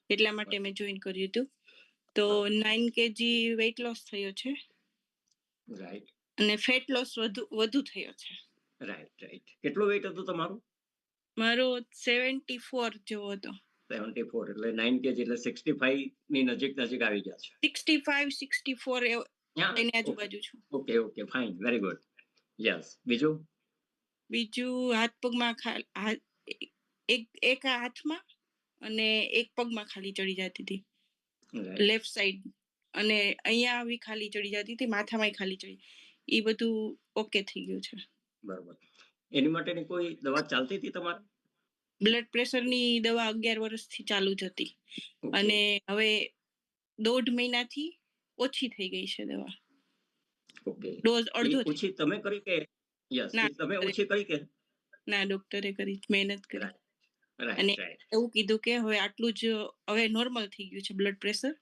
એટલા માટે મેં જોઈન કર્યું હતું. તો 9 કેજી વેઇટ લોસ થયો છે. રાઈટ. અને ફેટ લોસ વધુ થયો છે. રાઈટ. કેટલો વેઇટ હતો તમારું? મારો 74 જેવો હતો. 74 એટલે 9 કેજી એટલે 65 ની નજીક આવી ગયા છે. 65 64 એની આજુબાજુ છું. Okay fine, very good. Yes. બીજું હાથ પગમાં એક હાથમાં અને એક પગમાં ખાલી ચડી જતી હતી, લેફ્ટ સાઈડ, અને અહીંયા આવી ખાલી ચડી જતી હતી, માથામાં ખાલી ચડી. એ બધું ઓકે થઈ ગયું છે. બરાબર. એની માટેની કોઈ દવા ચાલતી હતી તમારે? બ્લડ પ્રેશરની દવા 11 વર્ષથી ચાલુ જ હતી, અને હવે 1.5 મહિનાથી ઓછી થઈ ગઈ છે દવા. ઓકે. ડોઝ અડધો ઓછી તમે કરી કે? યસ, તમે ઓછી કરી કે? ના, ડોક્ટરે કરી, મહેનત કરી. અને રાઈટ. એવું કીધું કે હવે આટલું જ, હવે નોર્મલ થઈ ગયું છે blood pressure.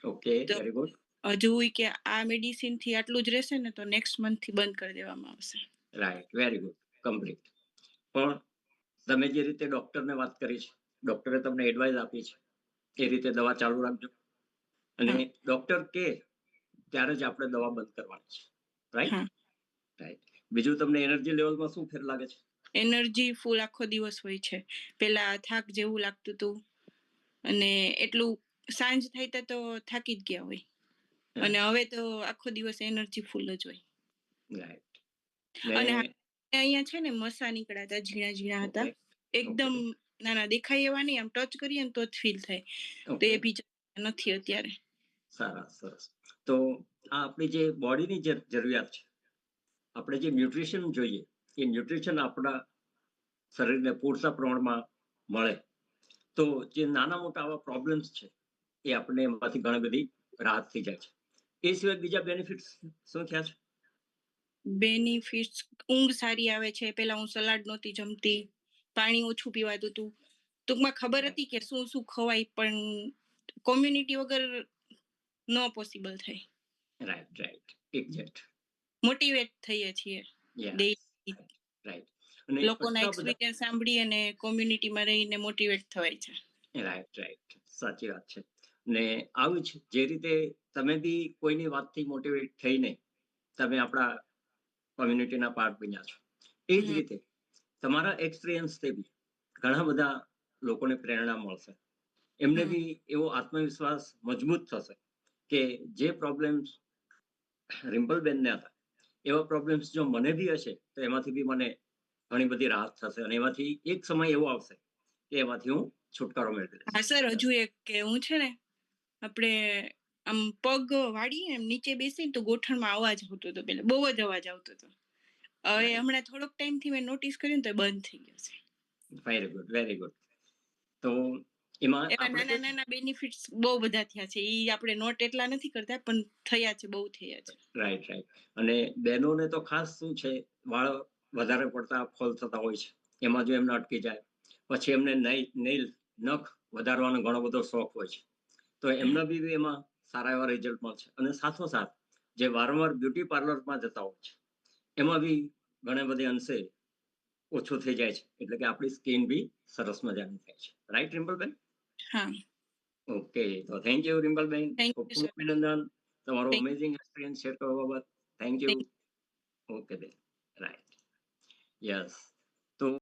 Okay, very good. હજુ કે આ મેડિસિન થી આટલું જ રહેશે ને તો નેક્સ્ટ મંથ થી બંધ કરી દેવામાં આવશે. Right, very good, complete. પણ તમે જે રીતે ડોક્ટરને વાત કરી છે, ડોક્ટરે તમને એડવાઇસ આપી છે, એ રીતે દવા ચાલુ રાખજો. અને ડોક્ટર કે ત્યારે જ આપણે દવા બંધ કરવાની છે. રાઈટ. બીજું તમને એનર્જી લેવલમાં શું ફેર લાગે છે? એનર્જી ફૂલ આખો દિવસ હોય છે. પેલા થાક જેવું લાગતું હતું, અને એટલું સાંજ થાય તો થાકી જ ગયા હોય, અને હવે તો આખો દિવસ એનર્જી ફૂલ જ હોય. રાઈટ. અને અહીંયા છે ને મસા નીકળ્યા હતા, ઝીણા ઝીણા હતા, એકદમ નાના દેખાય એવા નહીં, આમ ટચ કરીએ ને તો જ ફીલ થાય. તો એ બી નથી અત્યારે. સરસ. તો આ આપણી જે બોડીની જરૂરિયાત છે, આપણે જે ન્યુટ્રિશન જોઈએ, એ ન્યુટ્રિશન આપણા શરીરને પૂરતા પ્રમાણમાં મળે તો જે નાના મોટા આવા પ્રોબ્લેમ્સ છે એ આપણે એમાંથી ઘણી બધી રાહત થઈ જાય છે. એ સિવાય બીજા બેનિફિટ્સ શું થયા છે? બેનિફિટ્સ, ઊંઘ સારી આવે છે. પેલા હું સલાડ નહોતી જમતી, પાણી ઓછું પીવાતું હતું. ટૂંકમાં ખબર હતી કે શું શું ખવાય, પણ કોમ્યુનિટી વગર ન પોસિબલ થાય. રાઈટ. એક્ઝેક્ટ. મોટિવેટ થઈએ છીએ. રાઈટ. અને લોકોના એક્સપિરિયન્સ સાંભળી અને કોમ્યુનિટીમાં રહીને મોટિવેટ થવાય છે. રાઈટ. સાચી વાત છે. ને આવું જ જે રીતે તમે બી કોઈની વાતથી મોટિવેટ થઈને તમે આપણા કોમ્યુનિટીના પાર્ટ બન્યા છો, એ જ રીતે તમારા એક્સપિરિયન્સથી બી ઘણા બધા લોકોને પ્રેરણા મળશે. એમને બી એવો આત્મવિશ્વાસ મજબૂત થશે કે જે પ્રોબ્લેમ્સ રિમ્પલબેનને હતા, એવા પ્રોબ્લેમ્સ જો મને બી હશે તો એમાંથી બી મને ઘણી બધી રાહત થશે, અને એમાંથી એક સમય એવો આવશે કે એમાંથી હું છુટકારો મેળવી લઈશ. હા સર, હજુ એક કે હું છે ને, આપણે આમ પગ વાળીએ નીચે બેસીને તો ગોઠણમાં અવાજ આવતો હતો, પેલા બહુ જ અવાજ આવતો હતો. હવે હમણાં થોડોક ટાઈમથી મેં નોટિસ કર્યું તો બંધ થઈ ગયો છે. Very good. તો એમાં નાના બેનિફિટ્સ બહુ બધા થયા છે. એ આપણે નોટ એટલા નથી કરતા, પણ થયા છે, બહુ થયા છે. રાઈટ. અને બહેનોને તો ખાસ શું છે, વાળ વધારે પડતા ફોલ થતા હોય છે, એમાં જો એમને અટકી જાય, પછી એમને નખ વધારવાનો ઘણો બધો શોખ હોય છે, તો એમના બી એમાં સારા એવા રિઝલ્ટ મળશે. અને સાથોસાથ જે વારંવાર બ્યુટી પાર્લરમાં જતા હોય છે, એમાં બી ઘણા બધી અંશે ઓછું થઈ જાય છે, એટલે કે આપણી સ્કિન બી સરસ મજાની થાય છે. રાઈટ રિમ્પલબેન? હા. ઓકે, તો થેન્ક યુ રિમ્પલબેન. ખૂબ ખૂબ અભિનંદન તમારો અમેઝિંગ એક્સપિરિયન્સ શેર કરવા બાબત. Thank you. ઓકે બેન. રાઈટ. યસ.